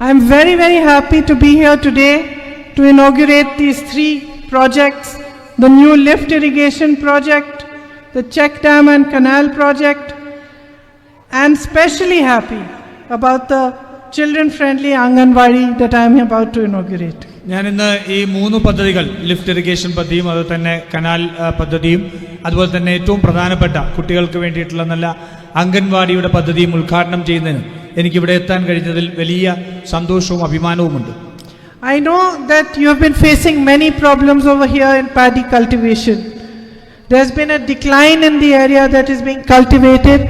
I am very, very happy to be here today to inaugurate these 3 projects, the new lift irrigation project, the check dam and canal project, and especially happy about the children-friendly Anganwadi that I am about to inaugurate. ഞാൻ ഇന്ന് ഈ 3 പദ്ധതികൾ, lift irrigation പദ്ധതിയും അതുപോലെ തന്നെ canal പദ്ധതിയും അതുപോലെ തന്നെ ഏറ്റവും പ്രധാനപ്പെട്ട കുട്ടികൾക്ക് വേണ്ടിയിട്ടുള്ള നല്ല അംഗൻവാടിയുടെ പദ്ധതിയും ഉദ്ഘാടനം ചെയ്യുന്നതിന് എനിക്കിവിടെ എത്താൻ കഴിഞ്ഞതിൽ വലിയ സന്തോഷവും അഭിമാനവുമുണ്ട്. I know that you have been facing many problems over here in paddy cultivation. There's been a decline in the area that is being cultivated,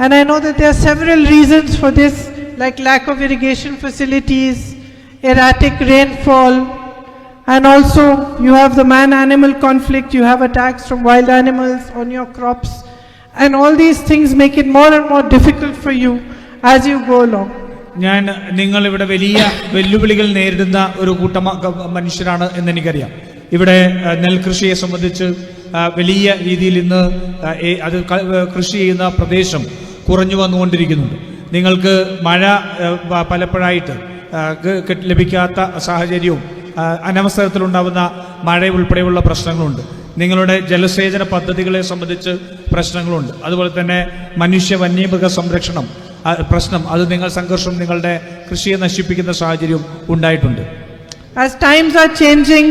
and I know that there are several reasons for this, like lack of irrigation facilities, erratic rainfall, and also you have the man-animal conflict, you have attacks from wild animals on your crops, and all these things make it more and more difficult for you as you go along. ഞാൻ നിങ്ങളിവിടെ വലിയ വെല്ലുവിളികൾ നേരിടുന്ന ഒരു കൂട്ടം മനുഷ്യരാണ് എന്നെനിക്കറിയാം. ഇവിടെ നെൽകൃഷിയെ സംബന്ധിച്ച് വലിയ രീതിയിൽ ഇന്ന് അത് കൃഷി ചെയ്യുന്ന പ്രദേശം കുറഞ്ഞു വന്നുകൊണ്ടിരിക്കുന്നുണ്ട്. നിങ്ങൾക്ക് മഴ പലപ്പോഴായിട്ട് ലഭിക്കാത്ത സാഹചര്യവും അനവസരത്തിലുണ്ടാകുന്ന മഴ ഉൾപ്പെടെയുള്ള പ്രശ്നങ്ങളുണ്ട്. നിങ്ങളുടെ ജലസേചന പദ്ധതികളെ സംബന്ധിച്ച് പ്രശ്നങ്ങളുണ്ട്. അതുപോലെ തന്നെ മനുഷ്യ വന്യമൃഗ സംരക്ഷണം പ്രശ്നം, അത് നിങ്ങൾ സംഘർഷം നിങ്ങളുടെ കൃഷിയെ നശിപ്പിക്കുന്ന സാഹചര്യം ഉണ്ടായിട്ടുണ്ട്. As times are changing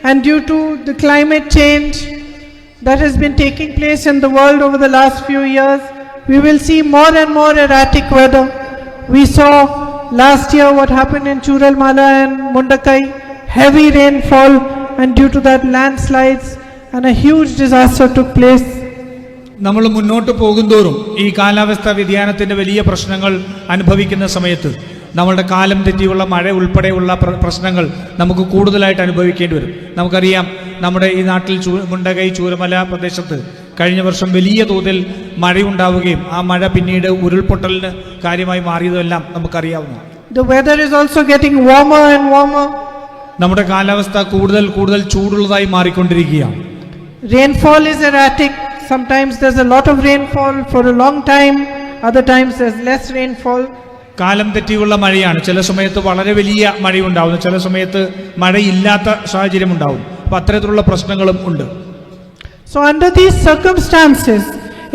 and due to the climate change that has been taking place in the world over the last few years, we will see more and more erratic weather. We saw last year what happened in Churalmala and Mundakai, heavy rainfall, and due to that landslides and a huge disaster took place. നമ്മൾ മുന്നോട്ട് പോകുന്തോറും ഈ കാലാവസ്ഥാ വ്യതിയാനത്തിൻ്റെ വലിയ പ്രശ്നങ്ങൾ അനുഭവിക്കുന്ന സമയത്ത് നമ്മളുടെ കാലം തെറ്റിയുള്ള മഴ ഉൾപ്പെടെയുള്ള പ്രശ്നങ്ങൾ നമുക്ക് കൂടുതലായിട്ട് അനുഭവിക്കേണ്ടി വരും. നമുക്കറിയാം, നമ്മുടെ ഈ നാട്ടിൽ മുണ്ടകൈ ചൂരമല പ്രദേശത്ത് കഴിഞ്ഞ വർഷം വലിയ തോതിൽ മഴയുണ്ടാവുകയും ആ മഴ പിന്നീട് ഉരുൾപൊട്ടലിന് കാര്യമായി മാറിയതെല്ലാം നമുക്കറിയാവുന്നതാണ്. The weather is also getting warmer and warmer. നമ്മുടെ കാലാവസ്ഥ കൂടുതൽ കൂടുതൽ ചൂടുള്ളതായി മാറിക്കൊണ്ടിരിക്കുകയാണ്. Rainfall is erratic. Sometimes there's a lot of rainfall for a long time, other times there's less rainfall. കാലം തെറ്റിയുള്ള മഴയാണ്. ചില സമയത്ത് വളരെ വലിയ മഴയുണ്ടാവുന്നു, ചില സമയത്ത് മഴയില്ലാത്ത സാഹചര്യം ഉണ്ടാവും. അപ്പം അത്തരത്തിലുള്ള പ്രശ്നങ്ങളും ഉണ്ട്. So under these circumstances,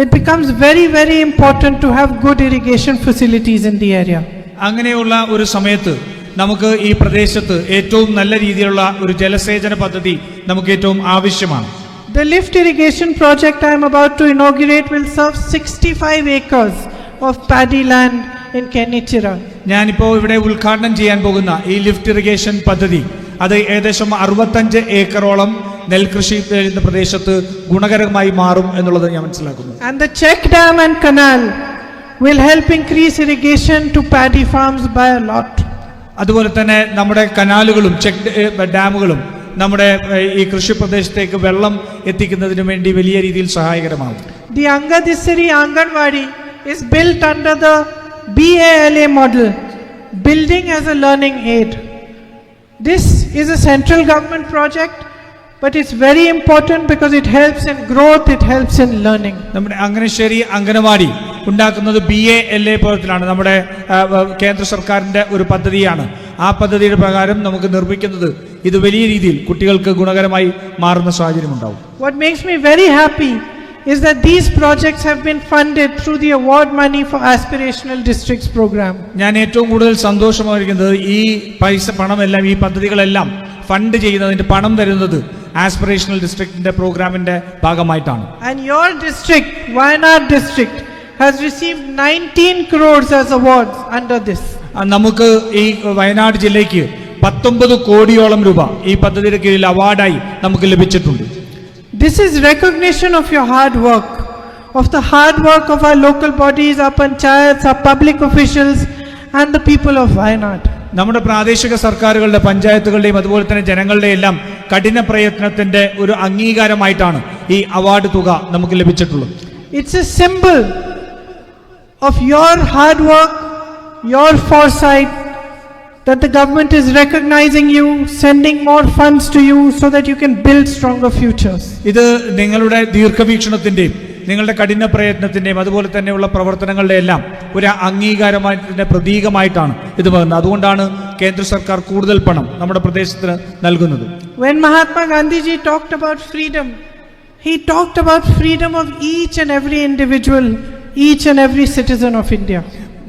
it becomes very, very important to have good irrigation facilities in the area. അങ്ങനെയുള്ള ഒരു സമയത്ത് നമുക്ക് ഈ പ്രദേശത്ത് ഏറ്റവും നല്ല രീതിയിലുള്ള ഒരു ജലസേചന പദ്ധതി നമുക്ക് ഏറ്റവും ആവശ്യമാണ്. The lift irrigation project I am about to inaugurate will serve 65 acres of paddy land in Kenichira. ഞാനിപ്പോൾ ഇവിടെ ഉദ്ഘാടനം ചെയ്യാൻ പോകുന്ന ഈ ലിഫ്റ്റ് ഇറിഗേഷൻ പദ്ധതി അത് ഏകദേശം 65 ഏക്കറോളം നെൽകൃഷി ചെയ്യുന്ന പ്രദേശത്ത് ഗുണകരമായി മാറും എന്നുള്ളത് ഞാൻ മനസ്സിലാക്കുന്നു. And the check dam and canal will help increase irrigation to paddy farms by a lot. അതുപോലെ തന്നെ നമ്മുടെ കനാലുകളും ചെക്ക് ഡാമുകളും നമ്മുടെ ഈ കൃഷി പ്രദേശത്തേക്ക് വെള്ളം എത്തിക്കുന്നതിന് വേണ്ടി വലിയ രീതിയിൽ സഹായകരമാകും. The Angadisari Anganwadi is built under the BALA model, building as a learning aid. This is a central government project, but it's very important because it helps in growth, it helps in learning. നമ്മുടെ അങ്ങനശ്ശേരി അംഗനവാടി ഉണ്ടാക്കുന്നത് BALA പദ്ധതിയിലാണ്. നമ്മുടെ കേന്ദ്ര സർക്കാരിൻ്റെ ഒരു പദ്ധതിയാണ്. ആ പദ്ധതിയുടെ പ്രകാരം നമുക്ക് നിർമ്മിക്കുന്നത് ഇത് വലിയ രീതിയിൽ കുട്ടികൾക്ക് ഗുണകരമായി മാറുന്ന സാഹചര്യം ഉണ്ടാവും. What makes me very happy is that these projects have been funded through the award money for aspirational districts program. ഞാൻ ഏറ്റവും കൂടുതൽ സന്തോഷമായിരിക്കുന്നത് ഈ പണമെല്ലാം ഈ പദ്ധതികളെല്ലാം ഫണ്ട് ചെയ്യുന്നതിന്റെ പണം തരുന്നത് ആസ്പിറേഷണൽ ഡിസ്ട്രിക്റ്റിന്റെ പ്രോഗ്രാമിന്റെ ഭാഗമായിട്ടാണ്. And your district, Wayanad district, has received 19 crores as awards under this. നമുക്ക് ഈ വയനാട് ജില്ലയ്ക്ക് 19 കോടിയോളം രൂപ ഈ പദ്ധതിയുടെ കീഴിൽ അവാർഡായി നമുക്ക് ലഭിച്ചിട്ടുണ്ട്. This is recognition of your hard work, of the hard work of our local bodies, our panchayats, our public officials and the people of Wayanad. നമ്മുടെ പ്രാദേശിക സർക്കാരുകളുടെ പഞ്ചായത്തുകളുടെയും അതുപോലെ തന്നെ ജനങ്ങളുടെ എല്ലാം കഠിന പ്രയത്നത്തിന്റെ ഒരു അംഗീകാരമായിട്ടാണ് ഈ അവാർഡ് തുക നമുക്ക് ലഭിച്ചിട്ടുള്ളത്. It's a symbol of your hard work, your foresight, that the government is recognizing you, sending more funds to you so that you can build stronger futures. ഇത് നിങ്ങളുടെ ദീർഘവീക്ഷണത്തിന്റെയും നിങ്ങളുടെ കഠിന പ്രയത്നത്തിൻ്റെയും അതുപോലെ തന്നെയുള്ള പ്രവർത്തനങ്ങളുടെ എല്ലാം ഒരു അംഗീകാരമായതിൻ്റെ പ്രതീകമായിട്ടാണ് ഇത് വരുന്നത്. അതുകൊണ്ടാണ് കേന്ദ്ര സർക്കാർ കൂടുതൽ പണം നമ്മുടെ പ്രദേശത്തിന് നൽകുന്നത്. When Mahatma Gandhi ji talked about freedom, he talked about freedom of each and every individual, each and every citizen of India.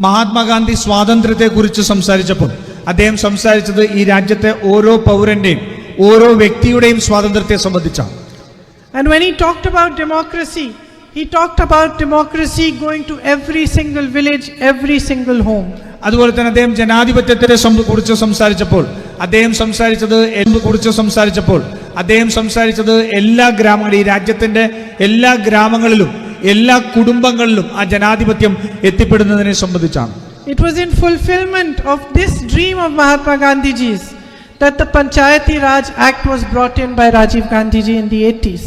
Mahatma Gandhi സ്വാതന്ത്ര്യത്തെക്കുറിച്ച് സംസാരിച്ചപ്പോൾ അദ്ദേഹം സംസാരിച്ചത് ഈ രാജ്യത്തെ ഓരോ പൗരന്റെയും ഓരോ വ്യക്തിയുടെയും സ്വാതന്ത്ര്യത്തെ സംബന്ധിച്ചാണ്. And when he talked about democracy, he talked about democracy going to every single village, every single home. അതുപോലെ തന്നെ അദ്ദേഹം ജനാധിപത്യത്തെ കുറിച്ച് സംസാരിച്ചപ്പോൾ അദ്ദേഹം സംസാരിച്ചത് എല്ലാ ഗ്രാമങ്ങളിലും, ഈ രാജ്യത്തിന്റെ എല്ലാ ഗ്രാമങ്ങളിലും എല്ലാ കുടുംബങ്ങളിലും ആ ജനാധിപത്യം എത്തിപ്പെടുന്നതിനെ സംബന്ധിച്ചാണ്. It was in fulfillment of this dream of Mahatma Gandhi ji's that the Panchayati Raj Act was brought in by Rajiv Gandhi ji in the 80s.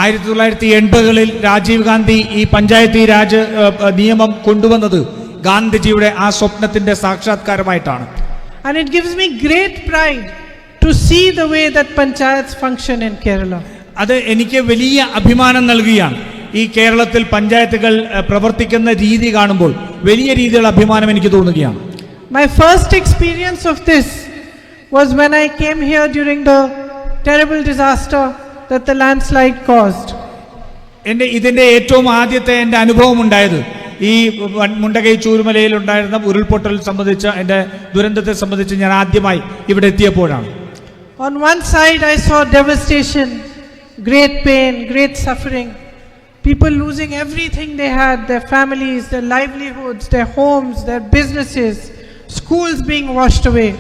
1980-കളിൽ Rajeev Gandhi ഈ പഞ്ചായത്തി രാജ് നിയമം കൊണ്ടുവന്നത് ഗാന്ധിജിയുടെ ആ സ്വപ്നത്തിന്റെ സാക്ഷാത്കാരമായിട്ടാണ്. And it gives me great pride to see the way that panchayats function in Kerala. അത് എനിക്ക് വലിയ അഭിമാനം നൽകുകയാണ്. ഈ കേരളത്തിൽ പഞ്ചായത്തുകൾ പ്രവർത്തിക്കുന്ന രീതി കാണുമ്പോൾ വലിയ രീതിയിലുള്ള അഭിമാനം എനിക്ക് തോന്നുകയാണ്. My first experience of this was when I came here during the terrible disaster that the landslide caused. ഇതിന്റെ ഏറ്റവും ആദ്യത്തെ എൻ്റെ അനുഭവം ഉണ്ടായത് ഈ മുണ്ടകൈ ചൂരുമലയിൽ ഉണ്ടായിരുന്ന ഉരുൾപൊട്ടൽ സംബന്ധിച്ച എൻ്റെ ദുരന്തത്തെ സംബന്ധിച്ച് ഞാൻ ആദ്യമായി ഇവിടെ എത്തിയപ്പോഴാണ്. On one side I saw devastation, great pain, great suffering, people losing everything they had, their families, their livelihoods, their homes, their businesses, schools being washed away.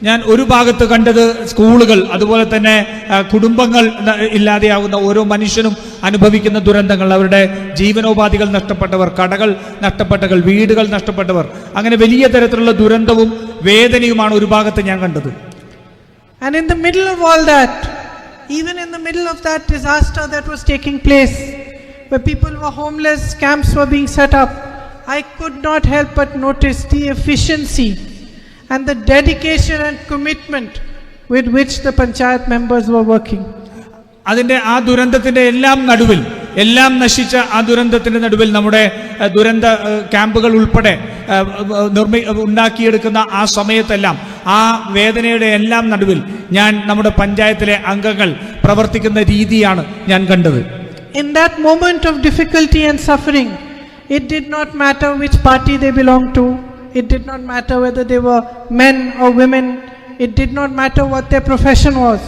ഞാൻ ഒരു ഭാഗത്ത് കണ്ടത് സ്കൂളുകൾ, അതുപോലെ തന്നെ കുടുംബങ്ങൾ ഇല്ലാതെയാകുന്ന ഓരോ മനുഷ്യനും അനുഭവിക്കുന്ന ദുരന്തങ്ങൾ, അവരുടെ ജീവനോപാധികൾ നഷ്ടപ്പെട്ടവർ, കടകൾ നഷ്ടപ്പെട്ടവർ, വീടുകൾ നഷ്ടപ്പെട്ടവർ, അങ്ങനെ വലിയ തരത്തിലുള്ള ദുരന്തവും വേദനയുമാണ് ഒരു ഭാഗത്ത് ഞാൻ കണ്ടത്. And in the middle of all that, even in the middle of that disaster that was taking place, where people were homeless, camps were being set up, I could not help but notice the efficiency and the dedication and commitment with which the panchayat members were working. അതിന്റെ ആ ദുരന്തത്തിന്റെ എല്ലാം നശിച്ച ആ ദുരന്തത്തിന്റെ നടുവിൽ നമ്മുടെ ദുരന്ത ക്യാമ്പുകൾ ഉൾപ്പെടെ ഉണ്ടാക്കിയെടുക്കുന്ന ആ സമയത്തെല്ലാം ആ വേദനയുടെ എല്ലാം നടുവിൽ ഞാൻ നമ്മുടെ പഞ്ചായത്തിലെ അംഗങ്ങൾ പ്രവർത്തിക്കുന്ന രീതിയാണ് ഞാൻ കണ്ടത്. In that moment of difficulty and suffering, it did not matter which party they belonged to. It did not matter whether they were men or women. It did not matter what their profession was.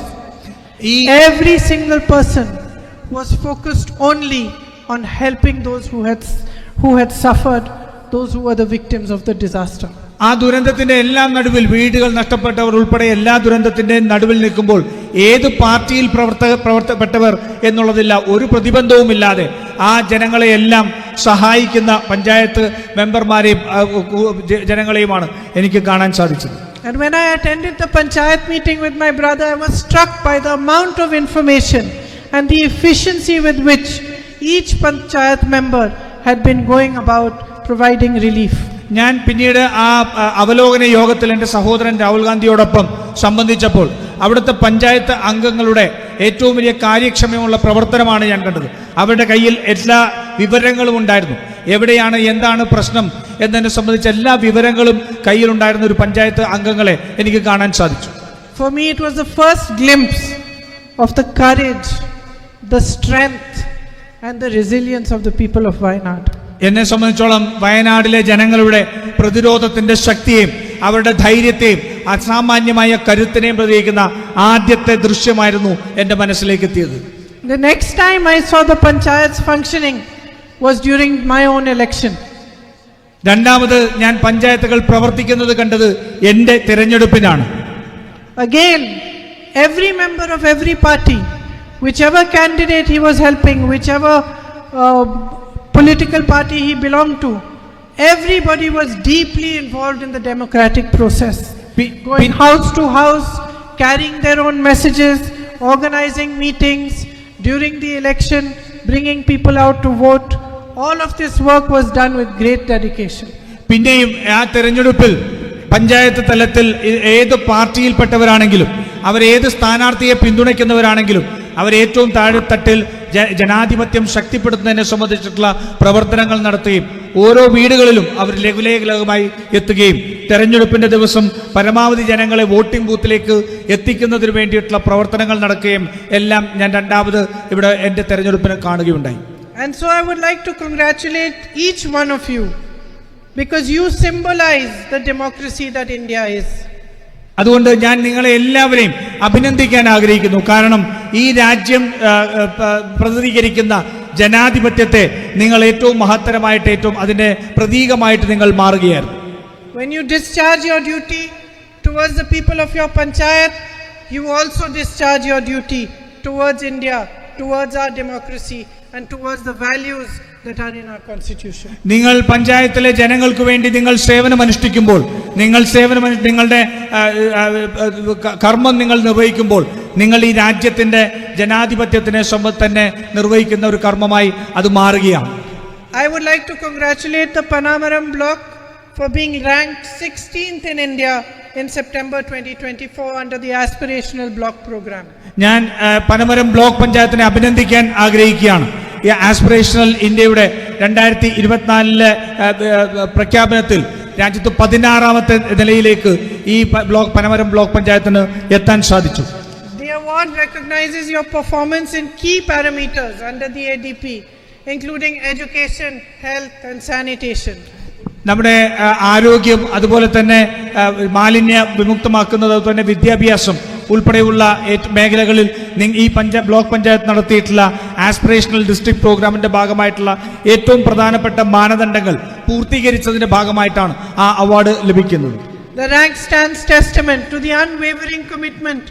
Every single person was focused only on helping those who had suffered, those who were the victims of the disaster. ആ ദുരന്തത്തിന്റെ എല്ലാം നടുവിൽ വീടുകൾ നഷ്ടപ്പെട്ടവർ ഉൾപ്പെടെ എല്ലാ ദുരന്തത്തിന്റെ നടുവിൽ നിൽക്കുമ്പോൾ ഏത് പാർട്ടിയിൽ പ്രവർത്തപ്പെട്ടവർ എന്നുള്ളതില്ല, ഒരു പ്രതിബന്ധവുമില്ലാതെ ആ ജനങ്ങളെ എല്ലാം സഹായിക്കുന്ന പഞ്ചായത്ത് മെമ്പർമാരെയും ജനങ്ങളെയുമാണ് എനിക്ക് കാണാൻ സാധിച്ചത്. And when I attended the panchayat meeting with my brother, I was struck by the amount of information and the efficiency with which each panchayat member had been going about providing relief. ഞാൻ പിന്നീട് ആ അവലോകന യോഗത്തിൽ എൻ്റെ സഹോദരൻ രാഹുൽ ഗാന്ധിയോടൊപ്പം സംബന്ധിച്ചപ്പോൾ അവിടുത്തെ പഞ്ചായത്ത് അംഗങ്ങളുടെ ഏറ്റവും വലിയ കാര്യക്ഷമമുള്ള പ്രവർത്തനമാണ് ഞാൻ കണ്ടത്. അവരുടെ കയ്യിൽ എല്ലാ വിവരങ്ങളും ഉണ്ടായിരുന്നു. എവിടെയാണ് എന്താണ് പ്രശ്നം എന്നതിനെ സംബന്ധിച്ച എല്ലാ വിവരങ്ങളും കയ്യിലുണ്ടായിരുന്ന ഒരു പഞ്ചായത്ത് അംഗങ്ങളെ എനിക്ക് കാണാൻ സാധിച്ചു. For me it was the first glimpse of the courage, the strength and the resilience of the people of Wayanad. എന്നെ സംബന്ധിച്ചോളം വയനാടിലെ ജനങ്ങളുടെ പ്രതിരോധത്തിന്റെ ശക്തിയെയും അവരുടെ ധൈര്യത്തെയും അസാമാന്യമായ കരുത്തിനെയും പ്രതീകരിക്കുന്ന ആദ്യത്തെ ദൃശ്യമായിരുന്നു എൻ്റെ മനസ്സിലേക്ക് എത്തിയത്. The next time I saw the panchayats functioning was during my own election. രണ്ടാമത് ഞാൻ പഞ്ചായത്തുകൾ പ്രവർത്തിക്കുന്നത് കണ്ടത് എൻ്റെ തിരഞ്ഞെടുപ്പിനാണ്. Again, every member of every party, whichever candidate he was helping, whichever political party he belonged to, everybody was deeply involved in the democratic process, going house to house, carrying their own messages, organizing meetings during the election, bringing people out to vote. All of this work was done with great dedication. പിന്നെയും ആ തെരഞ്ഞെടുപ്പിൽ പഞ്ചായത്ത് തലത്തിൽ ഏത് പാർട്ടിയിൽപ്പെട്ടവരാണെങ്കിലും അവരേത് സ്ഥാനാർത്ഥിയെ പിന്തുണയ്ക്കുന്നവരാണെങ്കിലും അവർ ഏറ്റവും താഴെത്തട്ടിൽ ജനാധിപത്യം ശക്തിപ്പെടുത്തുന്നതിനെ സംബന്ധിച്ചിട്ടുള്ള പ്രവർത്തനങ്ങൾ നടത്തുകയും ഓരോ വീടുകളിലും അവർ ലഘുലേഖലകമായി എത്തുകയും തെരഞ്ഞെടുപ്പിന്റെ ദിവസം പരമാവധി ജനങ്ങളെ വോട്ടിംഗ് ബൂത്തിലേക്ക് എത്തിക്കുന്നതിന് വേണ്ടിയിട്ടുള്ള പ്രവർത്തനങ്ങൾ നടക്കുകയും എല്ലാം ഞാൻ രണ്ടാമത് ഇവിടെ എൻ്റെ തെരഞ്ഞെടുപ്പിന് കാണുകയുണ്ടായി. And so I would like to congratulate each one of you because you symbolize the democracy that India is. അതുകൊണ്ട് ഞാൻ നിങ്ങളെ എല്ലാവരെയും അഭിനന്ദിക്കാൻ ആഗ്രഹിക്കുന്നു. കാരണം ഈ രാജ്യം പ്രതിനിധീകരിക്കുന്ന ജനാധിപത്യത്തെ നിങ്ങൾ ഏറ്റവും മഹത്തരമായിട്ട് ഏറ്റവും അതിന്റെ പ്രതീകമായിട്ട് നിങ്ങൾ മാറുകയായിരുന്നു. When you discharge your duty towards the people of your panchayat, you also discharge your duty towards India, towards our democracy and towards the values that are in our constitution. നിങ്ങൾ പഞ്ചായത്തിലെ ജനങ്ങൾക്ക് വേണ്ടി നിങ്ങൾ സേവനം അനുഷ്ഠിക്കുമ്പോൾ നിങ്ങളുടെ കർമ്മം നിങ്ങൾ നിർവഹിക്കുമ്പോൾ നിങ്ങൾ ഈ രാജ്യത്തിന്റെ ജനാധിപത്യത്തിനെ തന്നെ നിർവഹിക്കുന്ന ഒരു കർമ്മമായി അത് മാറുകയാണ്. I would like to congratulate the Panamaram block for being ranked 16th in India in September 2024 under the aspirational block program. ഞാൻ പനമരം ബ്ലോക്ക് പഞ്ചായത്തിനെ അഭിനന്ദിക്കാൻ ആഗ്രഹിക്കുകയാണ്. ഈ ആസ്പിറേഷണൽ ഇന്ത്യയുടെ 2024 പ്രഖ്യാപനത്തിൽ രാജ്യത്ത് 16ാമത്തെ നിലയിലേക്ക് ഈ പനമരം ബ്ലോക്ക് പഞ്ചായത്തിന് എത്താൻ സാധിച്ചു. The award recognizes your performance in key parameters under the ADP, including education, health and sanitation. നമ്മുടെ ആരോഗ്യം, അതുപോലെ തന്നെ മാലിന്യ വിമുക്തമാക്കുന്നത്, തന്നെ വിദ്യാഭ്യാസം ഉൾപ്പെടെയുള്ള മേഖലകളിൽ ഈ ബ്ലോക്ക് പഞ്ചായത്ത് നടത്തിയിട്ടുള്ള ആസ്പിറേഷണൽ ഡിസ്ട്രിക്ട് പ്രോഗ്രാമിന്റെ ഭാഗമായിട്ടുള്ള ഏറ്റവും പ്രധാനപ്പെട്ട മാനദണ്ഡങ്ങൾ പൂർത്തീകരിച്ചതിന്റെ ഭാഗമായിട്ടാണ് ആ അവാർഡ് ലഭിക്കുന്നത്. The rank stands testament to the unwavering commitment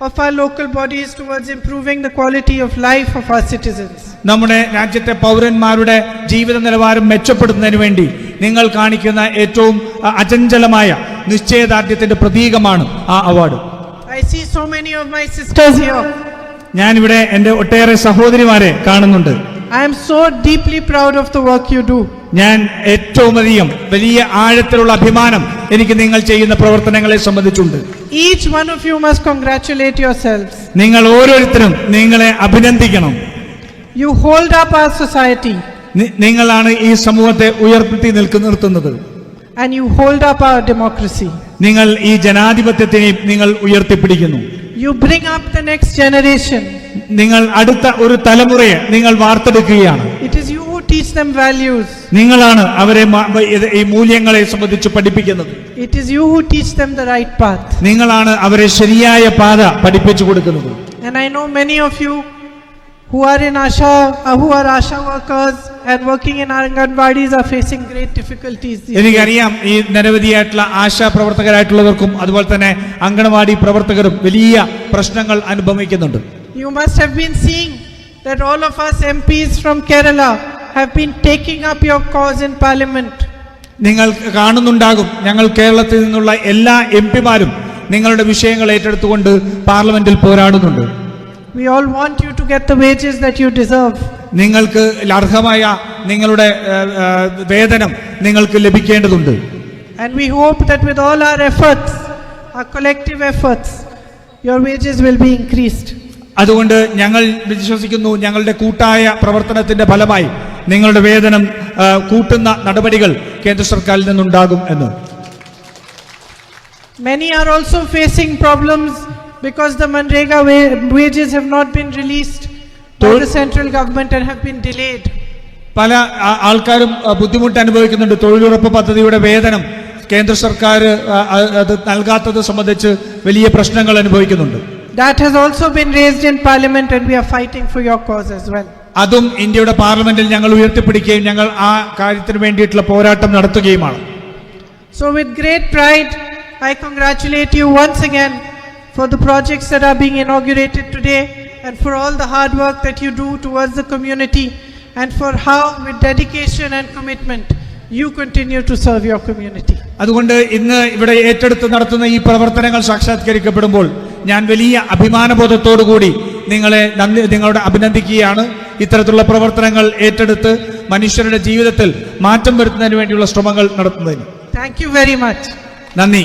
of our local bodies towards improving the quality of life of our citizens. നമ്മുടെ രാജ്യത്തെ പൗരന്മാരുടെ ജീവിത നിലവാരം മെച്ചപ്പെടുത്തുന്നതിന് വേണ്ടി നിങ്ങൾ കാണിക്കുന്ന ഏറ്റവും അചഞ്ചലമായ നിശ്ചയദാർഢ്യത്തിന്റെ പ്രതീകമാണ് ആ award. I see so many of my sisters here. ഞാനിവിടെ എൻ്റെ ഒട്ടേറെ സഹോദരിമാരെ കാണുന്നുണ്ട്. I am so deeply proud of the work you do. ഞാൻ ഏറ്റവും അധികം വലിയ ആഴത്തിലുള്ള അഭിമാനം എനിക്ക് നിങ്ങൾ ചെയ്യുന്ന പ്രവർത്തനങ്ങളെ സംബന്ധിച്ചുണ്ട്. Each one of you must congratulate yourselves. നിങ്ങൾ ഓരോരുത്തരും നിങ്ങളെ അഭിനന്ദിക്കണം. You hold up our society. നിങ്ങളാണ് ഈ സമൂഹത്തെ ഉയർത്തി നിർത്തുന്നത്. And you hold up our democracy. നിങ്ങൾ ഈ ജനാധിപത്യത്തിനെ നിങ്ങൾ ഉയർത്തിപ്പിടിക്കുന്നു. You bring up the next generation. നിങ്ങൾ അടുത്ത ഒരു തലമുറയെ നിങ്ങൾ വാർത്തെടുക്കുകയാണ്. It is you who teach them values. നിങ്ങളാണ് അവരെ ഈ മൂല്യങ്ങളെ സംബന്ധിച്ച് പഠിപ്പിക്കുന്നത്. It is you who teach them the right path. നിങ്ങളാണ് അവരെ ശരിയായ പാത പഠിപ്പിച്ചു കൊടുക്കുന്നത്. And I know many of you who are Asha workers and working in Anganwadis are facing great difficulties. എനിക്കറിയാം ഈ നിരവധിയായിട്ടുള്ള ആശാ പ്രവർത്തകരായിട്ടുള്ളവർക്കും അതുപോലെ തന്നെ അംഗനവാടി പ്രവർത്തകരും വലിയ പ്രശ്നങ്ങൾ അനുഭവിക്കുന്നുണ്ട്. You must have been seeing that all of us MPs from Kerala have been taking up your cause in parliament. നിങ്ങൾ കാണുന്നുണ്ടാകും, ഞങ്ങൾ കേരളത്തിൽ നിന്നുള്ള എല്ലാ എംപിമാരും നിങ്ങളുടെ വിഷയങ്ങൾ ഏറ്റെടുത്തുകൊണ്ട് പാർലമെന്റിൽ പോരാടുന്നുണ്ട്. We all want you to get the wages that you deserve. നിങ്ങൾക്ക് അർഹമായ നിങ്ങളുടെ വേതനം നിങ്ങൾക്ക് ലഭിക്കേണ്ടതുണ്ട്. And we hope that with all our efforts, our collective efforts, your wages will be increased. അതുകൊണ്ട് ഞങ്ങൾ വിശ്വസിക്കുന്നു ഞങ്ങളുടെ കൂട്ടായ പ്രവർത്തനത്തിന്റെ ഫലമായി നിങ്ങളുടെ വേതനം കൂട്ടുന്ന നടപടികൾ കേന്ദ്ര സർക്കാരിൽ നിന്നുണ്ടാകും എന്ന്. Many are also facing problems because the Manrega wages have not been released by the central government and have been delayed. പല ആൾക്കാരും ബുദ്ധിമുട്ട് അനുഭവിക്കുന്നുണ്ട്. തൊഴിലുറപ്പ് പദ്ധതിയുടെ വേതനം കേന്ദ്ര സർക്കാർ അത് നൽകാത്തത് സംബന്ധിച്ച് വലിയ പ്രശ്നങ്ങൾ അനുഭവിക്കുന്നുണ്ട്. That has also been raised in parliament and we are fighting for your cause as well. അതും ഇന്ത്യയുടെ പാർലമെന്റിൽ ഞങ്ങൾ ഉയർത്തിപ്പിടിക്കുകയും ഞങ്ങൾ ആ കാര്യത്തിന് വേണ്ടിയിട്ടുള്ള പോരാട്ടം നടത്തുകയുമാണ്. So with great pride I congratulate you once again for the projects that are being inaugurated today and for all the hard work that you do towards the community and for how with dedication and commitment you continue to serve your community. അതുകൊണ്ട് ഇന്ന് ഇവിടെ ഏറ്റെടുത്ത് നടത്തുന്ന ഈ പ്രവർത്തനങ്ങൾ സാക്ഷാത്കരിക്കപ്പെടുമ്പോൾ ഞാൻ വലിയ അഭിമാനബോധത്തോടു കൂടി നിങ്ങളോട് അഭിനന്ദിക്കുകയാണ്. ഇത്തരത്തിലുള്ള പ്രവർത്തനങ്ങൾ ഏറ്റെടുത്ത് മനുഷ്യരുടെ ജീവിതത്തിൽ മാറ്റം വരുത്തുന്നതിന് വേണ്ടിയുള്ള ശ്രമങ്ങൾ നടത്തുന്നതിന്. Thank you very much. നന്ദി.